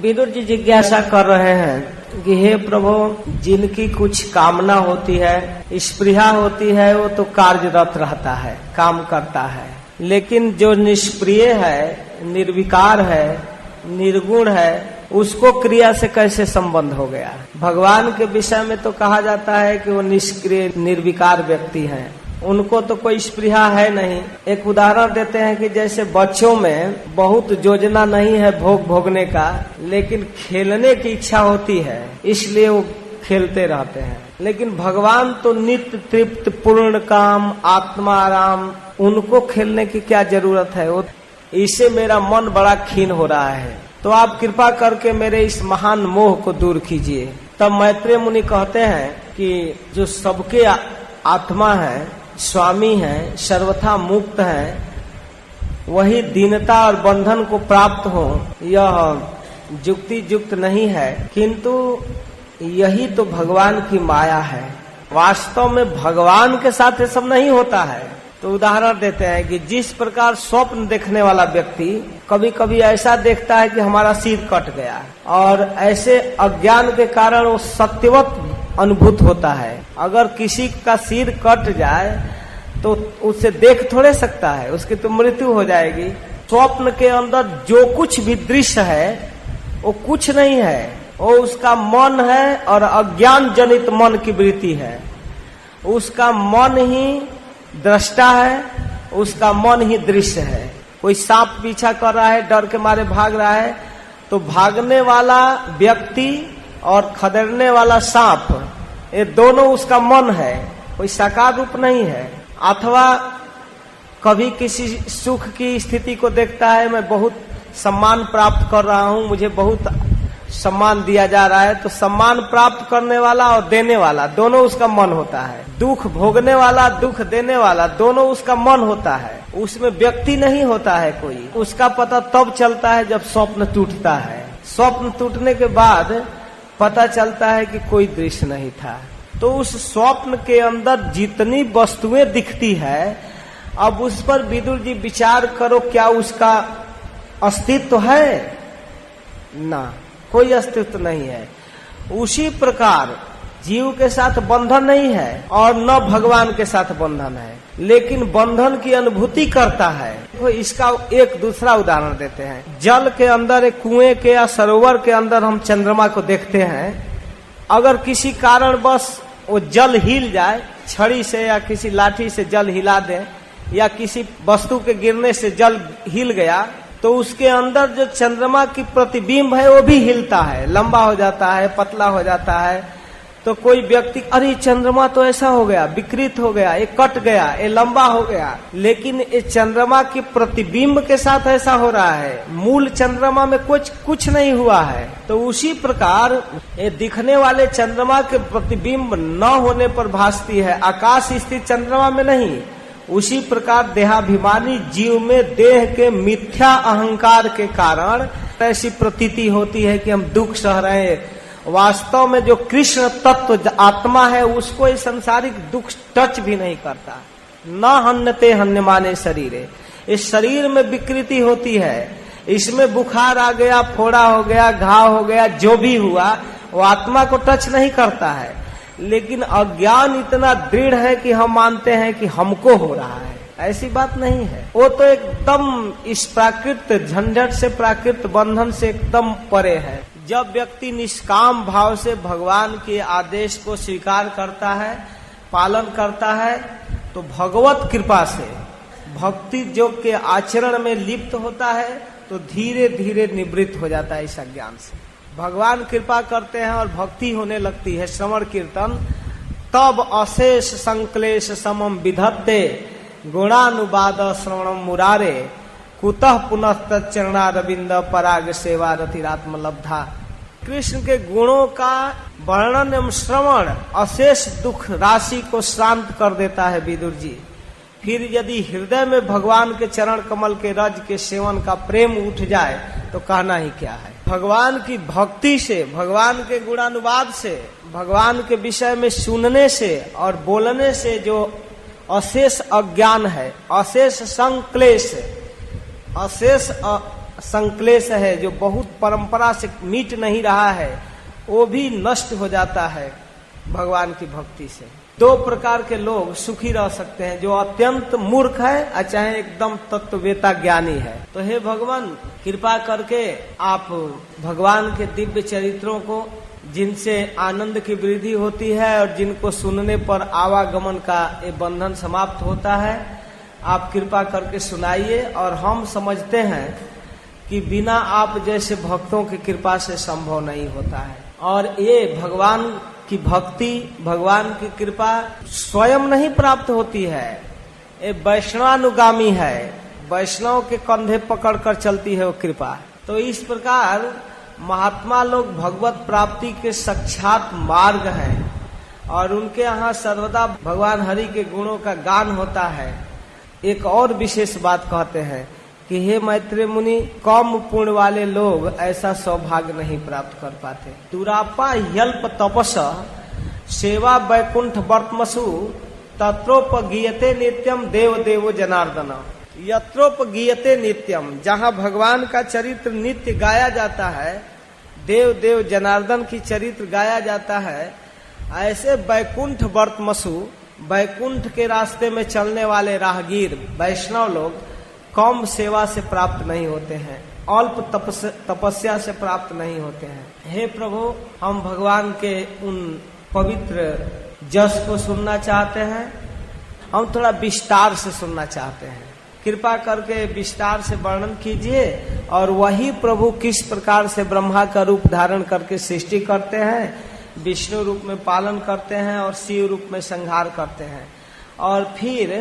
विदुर जी जिज्ञासा कर रहे हैं कि हे प्रभु, जिनकी कुछ कामना होती है, स्पृहा होती है, वो तो कार्यरत रहता है, काम करता है, लेकिन जो निष्प्रिय है, निर्विकार है, निर्गुण है, उसको क्रिया से कैसे संबंध हो गया। भगवान के विषय में तो कहा जाता है कि वो निष्क्रिय निर्विकार व्यक्ति हैं, उनको तो कोई स्पृहा है नहीं। एक उदाहरण देते हैं कि जैसे बच्चों में बहुत योजना नहीं है भोगने का, लेकिन खेलने की इच्छा होती है, इसलिए वो खेलते रहते हैं। लेकिन भगवान तो नित्य तृप्त पूर्ण काम आत्माराम, उनको खेलने की क्या जरूरत है। वो इससे मेरा मन बड़ा क्षीण हो रहा है, तो आप कृपा करके मेरे इस महान मोह को दूर कीजिए। तब मैत्रेय मुनि कहते हैं कि जो सबके आत्मा है, स्वामी है, सर्वथा मुक्त है, वही दीनता और बंधन को प्राप्त हो, यह युक्ति युक्त नहीं है, किंतु यही तो भगवान की माया है। वास्तव में भगवान के साथ ये सब नहीं होता है। तो उदाहरण देते हैं कि जिस प्रकार स्वप्न देखने वाला व्यक्ति कभी कभी ऐसा देखता है कि हमारा सिर कट गया, और ऐसे अज्ञान के कारण वो सत्यवत अनुभूत होता है। अगर किसी का सिर कट जाए तो उसे देख थोड़े सकता है, उसकी तो मृत्यु हो जाएगी। स्वप्न के अंदर जो कुछ भी दृश्य है वो कुछ नहीं है, वो उसका मन है और अज्ञान जनित मन की वृत्ति है। उसका मन ही दृष्टा है, उसका मन ही दृश्य है। कोई सांप पीछा कर रहा है, डर के मारे भाग रहा है, तो भागने वाला व्यक्ति और खदेड़ने वाला सांप, ये दोनों उसका मन है, कोई साकार रूप नहीं है। अथवा कभी किसी सुख की स्थिति को देखता है, मैं बहुत सम्मान प्राप्त कर रहा हूँ, मुझे बहुत सम्मान दिया जा रहा है, तो सम्मान प्राप्त करने वाला और देने वाला दोनों उसका मन होता है। दुख भोगने वाला, दुख देने वाला दोनों उसका मन होता है, उसमें व्यक्ति नहीं होता है कोई। उसका पता तब चलता है जब स्वप्न टूटता है। स्वप्न टूटने के बाद पता चलता है कि कोई दृश्य नहीं था। तो उस स्वप्न के अंदर जितनी वस्तुएं दिखती है, अब उस पर विदुर जी विचार करो, क्या उसका अस्तित्व है? ना, कोई अस्तित्व नहीं है। उसी प्रकार जीव के साथ बंधन नहीं है और न भगवान के साथ बंधन है, लेकिन बंधन की अनुभूति करता है। तो इसका एक दूसरा उदाहरण देते हैं। जल के अंदर, एक कुएं के या सरोवर के अंदर हम चंद्रमा को देखते हैं। अगर किसी कारणवश वो जल हिल जाए, छड़ी से या किसी लाठी से जल हिला दे, या किसी वस्तु के गिरने से जल हिल गया, तो उसके अंदर जो चंद्रमा की प्रतिबिंब है वो भी हिलता है, लंबा हो जाता है, पतला हो जाता है। तो कोई व्यक्ति, अरे चंद्रमा तो ऐसा हो गया, विकृत हो गया, ये कट गया, ये लंबा हो गया, लेकिन ये चंद्रमा की प्रतिबिंब के साथ ऐसा हो रहा है, मूल चंद्रमा में कुछ नहीं हुआ है। तो उसी प्रकार ये दिखने वाले चंद्रमा के प्रतिबिंब न होने पर भासती है, आकाश स्थित चंद्रमा में नहीं। उसी प्रकार देहाभिमानी जीव में देह के मिथ्या अहंकार के कारण ऐसी प्रतीति होती है कि हम दुख सह रहे हैं। वास्तव में जो कृष्ण तत्व आत्मा है, उसको ये संसारिक दुख टच भी नहीं करता। न हन्यते हन्यमाने शरीरे, इस शरीर में विकृति होती है, इसमें बुखार आ गया, फोड़ा हो गया, घाव हो गया, जो भी हुआ वो आत्मा को टच नहीं करता है। लेकिन अज्ञान इतना दृढ़ है कि हम मानते हैं कि हमको हो रहा है। ऐसी बात नहीं है। वो तो एकदम इस प्राकृत झंझट से, प्राकृत बंधन से एकदम परे है। जब व्यक्ति निष्काम भाव से भगवान के आदेश को स्वीकार करता है, पालन करता है, तो भगवत कृपा से भक्ति योग के आचरण में लिप्त होता है, तो धीरे धीरे निवृत्त हो जाता है इस अज्ञान से। भगवान कृपा करते हैं और भक्ति होने लगती है, श्रवण कीर्तन, तब अशेष संक्लेश समम विधत्ते गुणानुवाद श्रवणम मुरारे कुतः पुनः तच्चरणारविंद पराग सेवा रतिरात्म लब्धा। कृष्ण के गुणों का वर्णन एवं श्रवण अशेष दुख राशि को शांत कर देता है विदुर जी। फिर यदि हृदय में भगवान के चरण कमल के रज के सेवन का प्रेम उठ जाए तो कहना ही क्या है। भगवान की भक्ति से, भगवान के गुणानुवाद से, भगवान के विषय में सुनने से और बोलने से जो अशेष अज्ञान है, अशेष संक्लेश, अशेष संक्लेश है, जो बहुत परंपरा से मिट नहीं रहा है, वो भी नष्ट हो जाता है भगवान की भक्ति से। दो प्रकार के लोग सुखी रह सकते हैं, जो अत्यंत मूर्ख है और चाहे एकदम तत्ववेता ज्ञानी है। तो हे भगवान, कृपा करके आप भगवान के दिव्य चरित्रों को, जिनसे आनंद की वृद्धि होती है और जिनको सुनने पर आवागमन का ये बंधन समाप्त होता है, आप कृपा करके सुनाइए। और हम समझते हैं कि बिना आप जैसे भक्तों की कृपा से संभव नहीं होता है। और ये भगवान की भक्ति, भगवान की कृपा स्वयं नहीं प्राप्त होती है, ये वैष्णवानुगामी है, वैष्णव के कंधे पकड़ कर चलती है वो कृपा। तो इस प्रकार महात्मा लोग भगवत प्राप्ति के साक्षात मार्ग हैं और उनके यहाँ सर्वदा भगवान हरि के गुणों का गान होता है। एक और विशेष बात कहते हैं कि हे मैत्रेय मुनि, कम पुण्य वाले लोग ऐसा सौभाग्य नहीं प्राप्त कर पाते। दुरापा यल्प तपस सेवा वैकुंठ वर्तमसु तत्रोपगीयते नित्यम देव देवो जनार्दन। यत्रोपगीयते नित्यम, जहाँ भगवान का चरित्र नित्य गाया जाता है, देव देव जनार्दन की चरित्र गाया जाता है, ऐसे वैकुंठ वर्तमसु, वैकुंठ के रास्ते में चलने वाले राहगीर वैष्णव लोग कम सेवा से प्राप्त नहीं होते हैं, अल्प तपस्या से प्राप्त नहीं होते हैं। हे प्रभु, हम भगवान के उन पवित्र जस को सुनना चाहते हैं, हम थोड़ा विस्तार से सुनना चाहते हैं। कृपा करके विस्तार से वर्णन कीजिए। और वही प्रभु किस प्रकार से ब्रह्मा का रूप धारण करके सृष्टि करते हैं, विष्णु रूप में पालन करते हैं और शिव रूप में संहार करते हैं, और फिर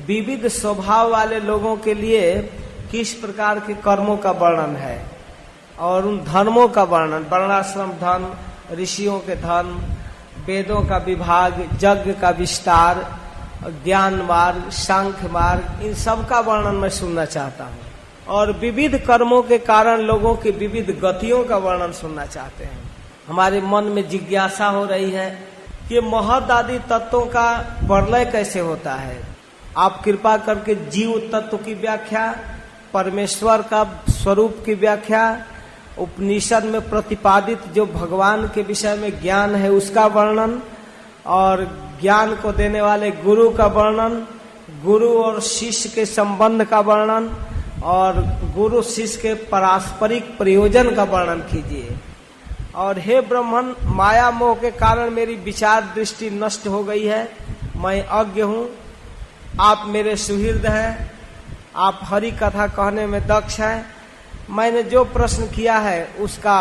विविध स्वभाव वाले लोगों के लिए किस प्रकार के कर्मों का वर्णन है, और उन धर्मों का वर्णन, वर्णाश्रम धर्म, ऋषियों के धर्म, वेदों का विभाग, यज्ञ का विस्तार, ज्ञान मार्ग, सांख्य मार्ग, इन सब का वर्णन मैं सुनना चाहता हूँ। और विविध कर्मों के कारण लोगों की विविध गतियों का वर्णन सुनना चाहते हैं। हमारे मन में जिज्ञासा हो रही है कि महद आदि तत्वों का प्रलय कैसे होता है। आप कृपा करके जीव तत्व की व्याख्या, परमेश्वर का स्वरूप की व्याख्या, उपनिषद में प्रतिपादित जो भगवान के विषय में ज्ञान है उसका वर्णन, और ज्ञान को देने वाले गुरु का वर्णन, गुरु और शिष्य के संबंध का वर्णन, और गुरु शिष्य के पारस्परिक प्रयोजन का वर्णन कीजिए। और हे ब्रह्मन, माया मोह के कारण मेरी विचार दृष्टि नष्ट हो गई है, मैं अज्ञ हूँ, आप मेरे सुहृद हैं, आप हरि कथा कहने में दक्ष हैं। मैंने जो प्रश्न किया है उसका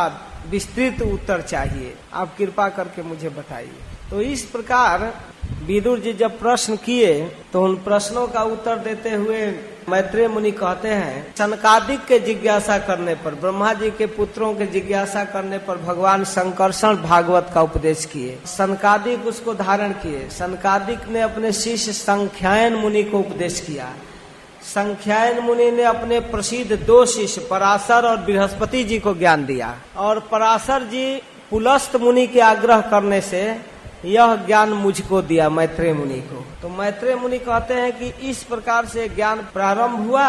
विस्तृत उत्तर चाहिए, आप कृपा करके मुझे बताइए। तो इस प्रकार विदुर जी जब प्रश्न किए तो उन प्रश्नों का उत्तर देते हुए मैत्रेय मुनि कहते हैं, सनकादिक के जिज्ञासा करने पर, ब्रह्मा जी के पुत्रों के जिज्ञासा करने पर भगवान संकर्षण भागवत का उपदेश किए। सनकादिक उसको धारण किए। सनकादिक ने अपने शिष्य संख्यायन मुनि को उपदेश किया। संख्यायन मुनि ने अपने प्रसिद्ध दो शिष्य पराशर और बृहस्पति जी को ज्ञान दिया, और पराशर जी पुलस्त मुनि के आग्रह करने से यह ज्ञान मुझको दिया, मैत्रेय मुनि को। तो मैत्रेय मुनि कहते हैं कि इस प्रकार से ज्ञान प्रारंभ हुआ।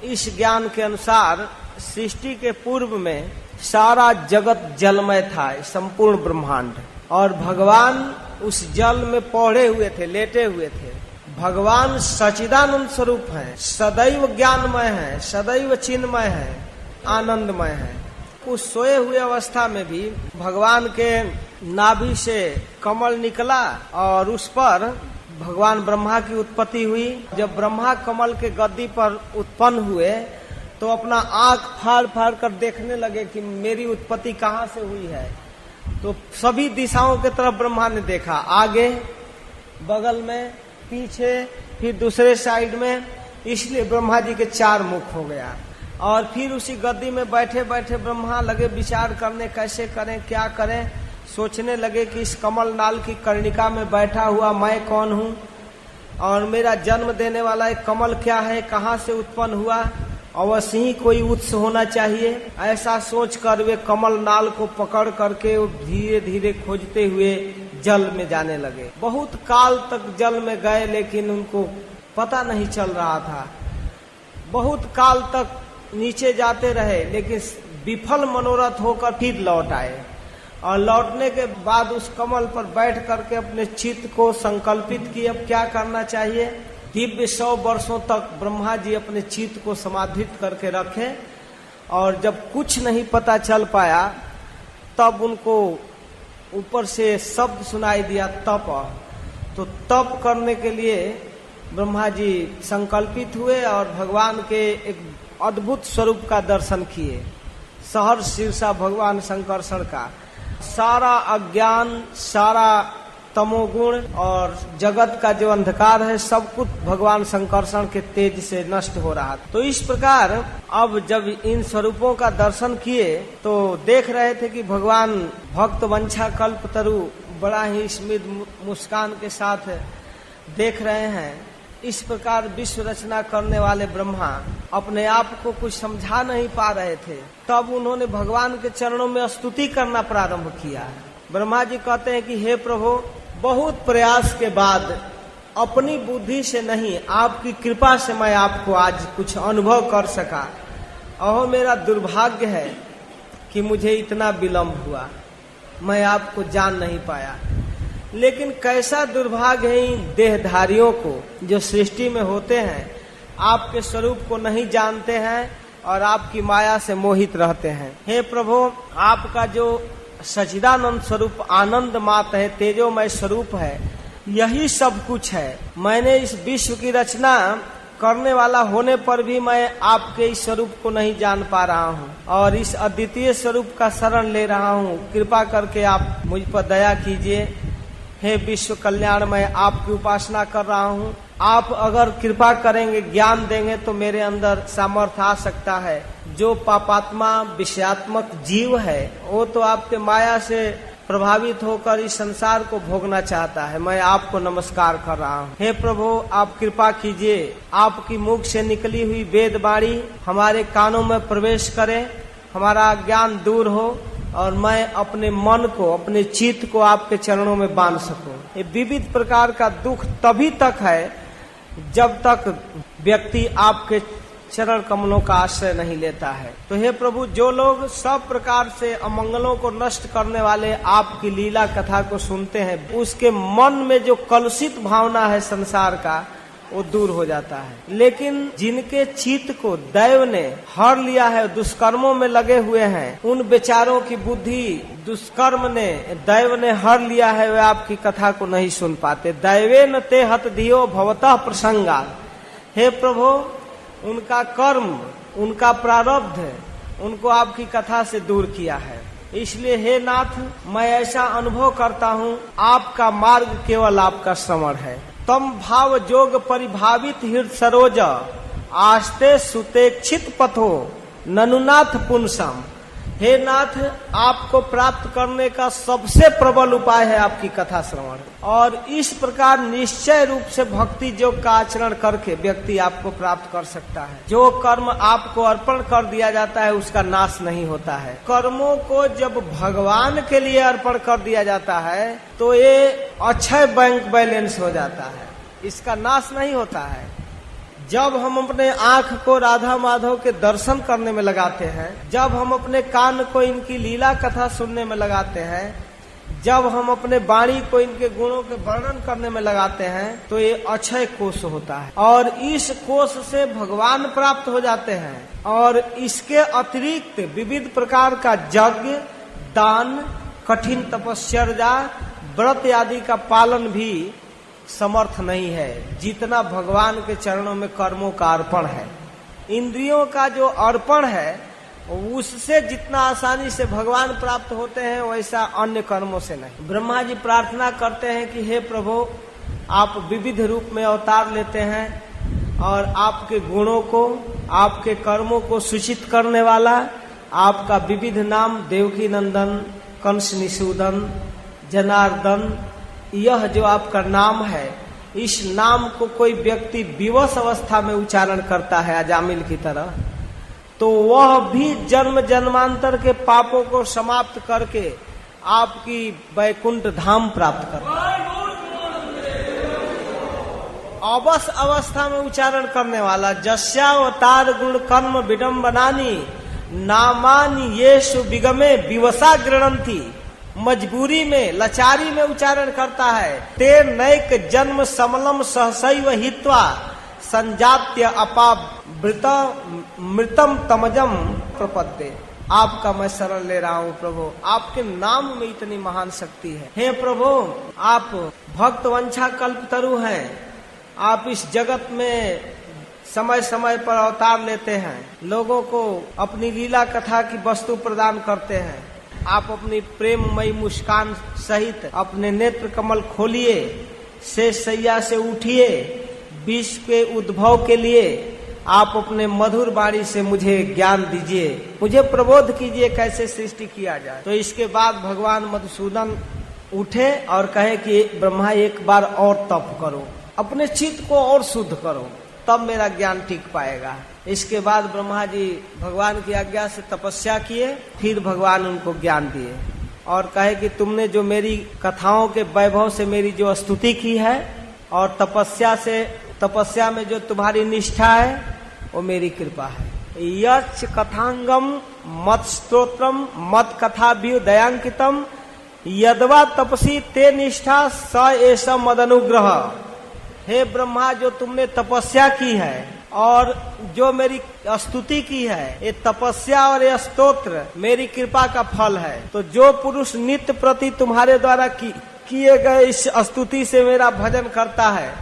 इस ज्ञान के अनुसार सृष्टि के पूर्व में सारा जगत जलमय था, संपूर्ण ब्रह्मांड, और भगवान उस जल में पौड़े हुए थे, लेटे हुए थे। भगवान सच्चिदानंद स्वरूप है, सदैव ज्ञानमय है, सदैव चिन्मय है, आनंदमय है। उस सोए हुए अवस्था में भी भगवान के नाभि से कमल निकला और उस पर भगवान ब्रह्मा की उत्पत्ति हुई। जब ब्रह्मा कमल के गद्दी पर उत्पन्न हुए तो अपना आंख फाड़ फाड़ कर देखने लगे कि मेरी उत्पत्ति कहाँ से हुई है। तो सभी दिशाओं के तरफ ब्रह्मा ने देखा, आगे, बगल में, पीछे, फिर दूसरे साइड में, इसलिए ब्रह्मा जी के 4 मुख हो गया। और फिर उसी गद्दी में बैठे बैठे ब्रह्मा लगे विचार करने, कैसे करें, क्या करें। सोचने लगे कि इस कमल नाल की कर्णिका में बैठा हुआ मैं कौन हूँ, और मेरा जन्म देने वाला एक कमल क्या है, कहाँ से उत्पन्न हुआ, अवश्य ही कोई उत्स होना चाहिए। ऐसा सोचकर वे कमल नाल को पकड़ करके धीरे धीरे खोजते हुए जल में जाने लगे। बहुत काल तक जल में गए लेकिन उनको पता नहीं चल रहा था। बहुत काल तक नीचे जाते रहे, लेकिन विफल मनोरथ होकर फिर लौट आए। और लौटने के बाद उस कमल पर बैठ करके अपने चित्त को संकल्पित किए अब क्या करना चाहिए। दिव्य 100 वर्षों तक ब्रह्मा जी अपने चित्त को समाधित करके रखे, और जब कुछ नहीं पता चल पाया तब उनको ऊपर से शब्द सुनाई दिया तप। तो तप करने के लिए ब्रह्मा जी संकल्पित हुए और भगवान के एक अद्भुत स्वरूप का दर्शन किए। सहर्ष शीर्षा भगवान शंकरषण का सारा अज्ञान, सारा तमोगुण और जगत का जो अंधकार है सब कुछ भगवान शंकरषण के तेज से नष्ट हो रहा था। तो इस प्रकार अब जब इन स्वरूपों का दर्शन किए तो देख रहे थे कि भगवान भक्त वंशा कल्पतरु बड़ा ही स्मित मुस्कान के साथ देख रहे हैं। इस प्रकार विश्व रचना करने वाले ब्रह्मा अपने आप को कुछ समझा नहीं पा रहे थे। तब उन्होंने भगवान के चरणों में स्तुति करना प्रारंभ किया। ब्रह्मा जी कहते हैं कि हे प्रभु, बहुत प्रयास के बाद अपनी बुद्धि से नहीं, आपकी कृपा से मैं आपको आज कुछ अनुभव कर सका। अहो मेरा दुर्भाग्य है कि मुझे इतना विलम्ब हुआ, मैं आपको जान नहीं पाया। लेकिन कैसा दुर्भाग्य है इन देहधारियों को जो सृष्टि में होते हैं, आपके स्वरूप को नहीं जानते हैं और आपकी माया से मोहित रहते हैं। हे प्रभु, आपका जो सच्चिदानंद स्वरूप आनंद मात है, तेजोमय स्वरूप है, यही सब कुछ है। मैंने इस विश्व की रचना करने वाला होने पर भी मैं आपके इस स्वरूप को नहीं जान पा रहा हूँ और इस अद्वितीय स्वरूप का शरण ले रहा हूँ। कृपा करके आप मुझ पर दया कीजिए। हे विश्व कल्याण, मैं आपकी उपासना कर रहा हूँ। आप अगर कृपा करेंगे, ज्ञान देंगे तो मेरे अंदर सामर्थ्य आ सकता है। जो पापात्मा विषयात्मक जीव है वो तो आपके माया से प्रभावित होकर इस संसार को भोगना चाहता है। मैं आपको नमस्कार कर रहा हूँ। हे प्रभु, आप कृपा कीजिए, आपकी मुख से निकली हुई वेद वाणी हमारे कानों में प्रवेश करे, हमारा ज्ञान दूर हो और मैं अपने मन को, अपने चित्त को आपके चरणों में बांध सकूं। ये विविध प्रकार का दुख तभी तक है जब तक व्यक्ति आपके चरण कमलों का आश्रय नहीं लेता है। तो हे प्रभु, जो लोग सब प्रकार से अमंगलों को नष्ट करने वाले आपकी लीला कथा को सुनते हैं, उसके मन में जो कलुषित भावना है संसार का, वो दूर हो जाता है। लेकिन जिनके चित्त को दैव ने हर लिया है, दुष्कर्मों में लगे हुए हैं, उन बेचारों की बुद्धि दुष्कर्म ने, दैव ने हर लिया है, वे आपकी कथा को नहीं सुन पाते। दैवेन ते हत धियो भवतः प्रसंगा। हे प्रभु, उनका कर्म, उनका प्रारब्ध उनको आपकी कथा से दूर किया है। इसलिए हे नाथ, मैं ऐसा अनुभव करता हूँ, आपका मार्ग केवल आपका श्रवण है। तम भाव जोग परिभावित हृदय सरोज, आस्ते सुतेक्षित पथो ननुनाथ पुंसम। हे नाथ, आपको प्राप्त करने का सबसे प्रबल उपाय है आपकी कथा श्रवण। और इस प्रकार निश्चय रूप से भक्ति योग का आचरण करके व्यक्ति आपको प्राप्त कर सकता है। जो कर्म आपको अर्पण कर दिया जाता है उसका नाश नहीं होता है। कर्मों को जब भगवान के लिए अर्पण कर दिया जाता है तो ये अक्षय बैंक बैलेंस हो जाता है, इसका नाश नहीं होता है। जब हम अपने आँख को राधा माधव के दर्शन करने में लगाते हैं, जब हम अपने कान को इनकी लीला कथा सुनने में लगाते हैं, जब हम अपने वाणी को इनके गुणों के वर्णन करने में लगाते हैं, तो ये अक्षय कोष होता है और इस कोष से भगवान प्राप्त हो जाते हैं। और इसके अतिरिक्त विविध प्रकार का यज्ञ, दान, कठिन तपस्या, व्रत आदि का पालन भी समर्थ नहीं है जितना भगवान के चरणों में कर्मों का अर्पण है। इंद्रियों का जो अर्पण है उससे जितना आसानी से भगवान प्राप्त होते हैं वैसा अन्य कर्मों से नहीं। ब्रह्मा जी प्रार्थना करते हैं कि हे प्रभु, आप विविध रूप में अवतार लेते हैं और आपके गुणों को, आपके कर्मों को सूचित करने वाला आपका विविध नाम देवकी नंदन, कंस निषूदन, जनार्दन, यह जो आपका नाम है, इस नाम को कोई व्यक्ति विवश अवस्था में उच्चारण करता है अजामिल की तरह, तो वह भी जन्म जन्मांतर के पापों को समाप्त करके आपकी वैकुंठ धाम प्राप्त करता है। अवस अवस्था में उच्चारण करने वाला, जस्यावतार गुण कर्म विडम्बनानि नामानि येषु विगमे विवसा गृणन्ति, मजबूरी में लाचारी में उच्चारण करता है। ते नैक जन्म समलम सहसैव हित्वा संजात्य अपावृत मृतम तमजम प्रपद्ये। आपका मैं शरण ले रहा हूँ प्रभु, आपके नाम में इतनी महान शक्ति है। हे प्रभु, आप भक्त वंशा कल्पतरु हैं। आप इस जगत में समय समय पर अवतार लेते हैं, लोगों को अपनी लीला कथा की वस्तु प्रदान करते हैं। आप अपनी प्रेममयी मुस्कान सहित अपने नेत्र कमल खोलिए, शेष शैया से उठिए, विश्व के उद्भव के लिए आप अपने मधुर वाणी से मुझे ज्ञान दीजिए, मुझे प्रबोध कीजिए कैसे सृष्टि किया जाए। तो इसके बाद भगवान मधुसूदन उठे और कहे कि ब्रह्मा एक बार और तप करो, अपने चित्त को और शुद्ध करो, तब मेरा ज्ञान टिक पाएगा। इसके बाद ब्रह्मा जी भगवान की आज्ञा से तपस्या किए, फिर भगवान उनको ज्ञान दिए और कहे कि तुमने जो मेरी कथाओं के वैभव से मेरी जो स्तुति की है और तपस्या में जो तुम्हारी निष्ठा है वो मेरी कृपा है। यच्च कथांगम मत स्तोत्रम मत कथा भी दयांकितम यदवा तपसी ते निष्ठा स एष मदनुग्रह। हे ब्रह्मा, जो तुमने तपस्या की है और जो मेरी स्तुति की है, ये तपस्या और ये स्तोत्र मेरी कृपा का फल है। तो जो पुरुष नित्य प्रति तुम्हारे द्वारा किए गए इस स्तुति से मेरा भजन करता है,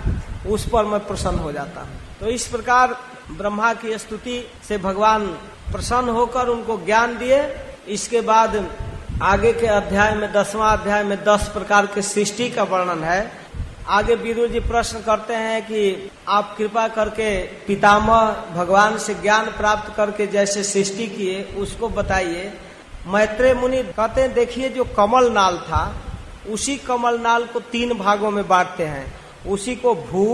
उस पर मैं प्रसन्न हो जाता हूँ। तो इस प्रकार ब्रह्मा की स्तुति से भगवान प्रसन्न होकर उनको ज्ञान दिए। इसके बाद आगे के अध्याय में 10वां अध्याय में 10 प्रकार के सृष्टि का वर्णन है। आगे विदुर जी प्रश्न करते हैं कि आप कृपा करके पितामह भगवान से ज्ञान प्राप्त करके जैसे सृष्टि किए उसको बताइए। मैत्रेय मुनि कहते हैं, देखिए जो कमल नाल था उसी कमल नाल को 3 भागों में बांटते हैं। उसी को भू,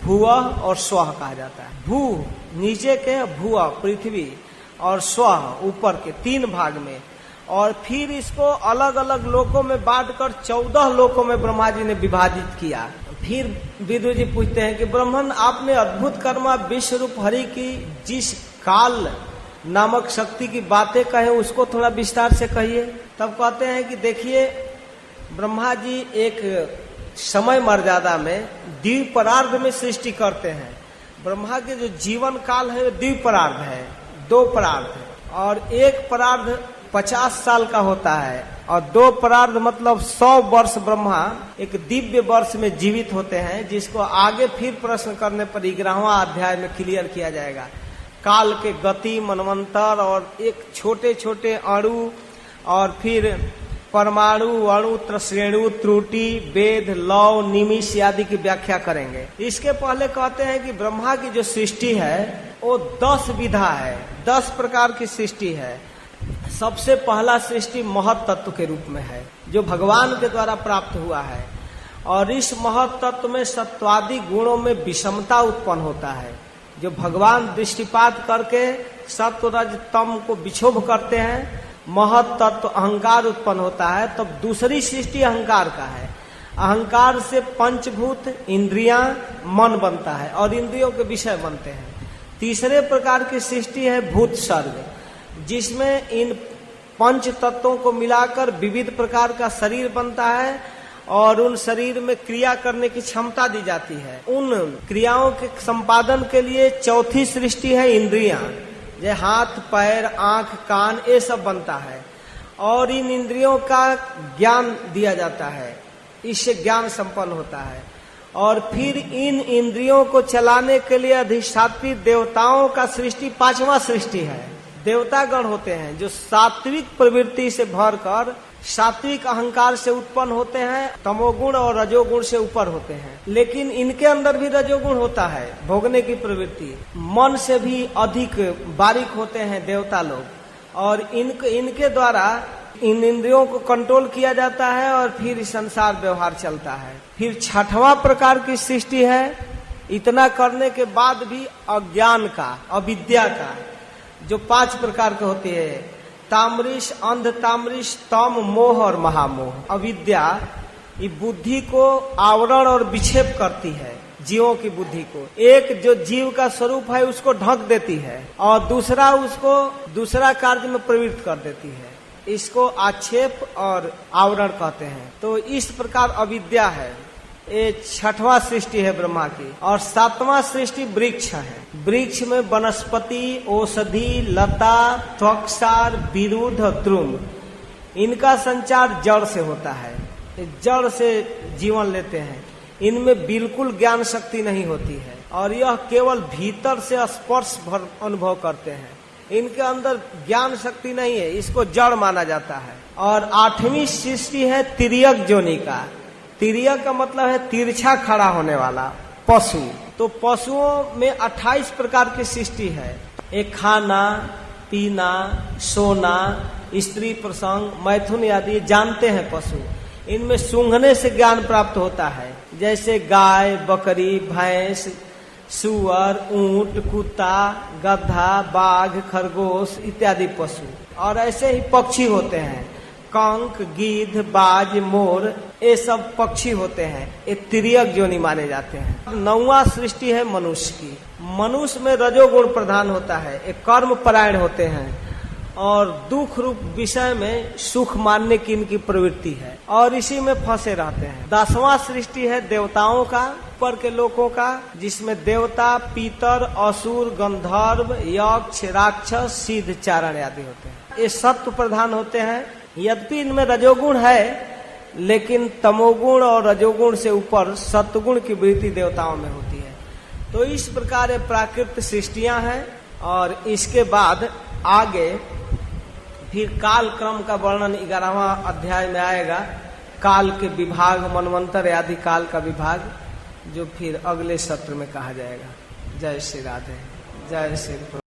भुवः और स्वः कहा जाता है। भू नीचे के, भुवः पृथ्वी और स्वः ऊपर के, 3 भाग में। और फिर इसको अलग अलग लोकों में बांटकर 14 लोकों में ब्रह्मा जी ने विभाजित किया। फिर विदुर जी पूछते हैं कि ब्रह्मन, आपने अद्भुत कर्मा विश्व रूप हरि की जिस काल नामक शक्ति की बातें कहे उसको थोड़ा विस्तार से कहिए। तब कहते हैं कि देखिए ब्रह्मा जी एक समय मर्यादा में द्विपरार्ध में सृष्टि करते हैं। ब्रह्मा के जो जीवन काल है द्विपरार्ध है, 2 परार्ध है। और एक परार्ध 50 साल का होता है और 2 परार्ध मतलब 100 वर्ष ब्रह्मा एक दिव्य वर्ष में जीवित होते हैं, जिसको आगे फिर प्रश्न करने पर 11वां अध्याय में क्लियर किया जाएगा। काल के गति, मनवंतर और एक छोटे छोटे अणु और फिर परमाणु, अणु, त्रश्रेणु, त्रुटि, वेद, लौ, निमिष आदि की व्याख्या करेंगे। इसके पहले कहते हैं कि ब्रह्मा की जो सृष्टि है वो 10 विधा है, 10 प्रकार की सृष्टि है। सबसे पहला सृष्टि महत तत्व के रूप में है, जो भगवान के द्वारा प्राप्त हुआ है। और इस महत तत्व में सत्वादि गुणों में विषमता उत्पन्न होता है। जो भगवान दृष्टिपात करके सत्व रज तम को विक्षोभ करते हैं, महत तत्व अहंकार उत्पन्न होता है। तब दूसरी सृष्टि अहंकार का है। अहंकार से पंचभूत, इंद्रियां, मन बनता है और इंद्रियों के विषय बनते हैं। तीसरे प्रकार की सृष्टि है भूत सर्ग, जिसमें इन 5 तत्वों को मिलाकर विविध प्रकार का शरीर बनता है और उन शरीर में क्रिया करने की क्षमता दी जाती है। उन क्रियाओं के संपादन के लिए चौथी सृष्टि है इंद्रियां, जो हाथ, पैर, आंख, कान ये सब बनता है और इन इंद्रियों का ज्ञान दिया जाता है, इससे ज्ञान संपन्न होता है। और फिर इन इंद्रियों को चलाने के लिए अधिष्ठात्री देवताओं का सृष्टि 5वां सृष्टि है। देवतागण होते हैं जो सात्विक प्रवृत्ति से भरकर सात्विक अहंकार से उत्पन्न होते हैं, तमोगुण और रजोगुण से ऊपर होते हैं। लेकिन इनके अंदर भी रजोगुण होता है, भोगने की प्रवृत्ति। मन से भी अधिक बारीक होते हैं देवता लोग और इनके द्वारा इन इंद्रियों को कंट्रोल किया जाता है और फिर संसार व्यवहार चलता है। फिर 6वां प्रकार की सृष्टि है। इतना करने के बाद भी अज्ञान का, अविद्या का, जो 5 प्रकार के होते हैं, तामरिश, अंध तामरिश, तम, मोह और महामोह। अविद्या ये बुद्धि को आवरण और विक्षेप करती है, जीवों की बुद्धि को। एक जो जीव का स्वरूप है उसको ढक देती है और दूसरा उसको दूसरा कार्य में प्रवृत्त कर देती है। इसको आक्षेप और आवरण कहते हैं। तो इस प्रकार अविद्या है। ये 6वां सृष्टि है ब्रह्मा की। और 7वां सृष्टि वृक्ष है। वृक्ष में वनस्पति, औषधि, लता, त्वक्सार, विरुद्ध, द्रुम, इनका संचार जड़ से होता है। जड़ से जीवन लेते हैं। इनमें बिल्कुल ज्ञान शक्ति नहीं होती है और यह केवल भीतर से स्पर्श भर अनुभव करते हैं। इनके अंदर ज्ञान शक्ति नहीं है, इसको जड़ माना जाता है। और 8वीं सृष्टि है तिर्यक जोनि का। तिर्यक का मतलब है तिरछा खड़ा होने वाला पशु। तो पशुओं में 28 प्रकार की सृष्टि है। एक खाना, पीना, सोना, स्त्री प्रसंग, मैथुन आदि जानते हैं पशु। इनमें सूंघने से ज्ञान प्राप्त होता है। जैसे गाय, बकरी, भैंस, सुअर, ऊंट, कुत्ता, गधा, बाघ, खरगोश इत्यादि पशु। और ऐसे ही पक्षी होते हैं। कंक, गिद्ध, बाज, मोर, ये सब पक्षी होते हैं। ये तिर्यक योनि माने जाते हैं। 9वां सृष्टि है मनुष्य की। मनुष्य में रजोगुण प्रधान होता है। ये कर्म परायण होते हैं और दुख रूप विषय में सुख मानने की इनकी प्रवृत्ति है और इसी में फंसे रहते हैं। 10वां सृष्टि है देवताओं का, ऊपर के लोगों का, जिसमें देवता, पीतर, असुर, गंधर्व, यक्ष, राक्षस, सिद्ध, चारण आदि होते हैं। ये सत्व प्रधान होते हैं। यद्यपि इनमें रजोगुण है लेकिन तमोगुण और रजोगुण से ऊपर सत्वगुण की वृत्ति देवताओं में होती है। तो इस प्रकार ये प्राकृत सृष्टियां हैं। और इसके बाद आगे फिर काल क्रम का वर्णन 11वां अध्याय में आएगा। काल के विभाग, मनवंतर आदि काल का विभाग, जो फिर अगले सत्र में कहा जाएगा। जय श्री राधे, जय श्री।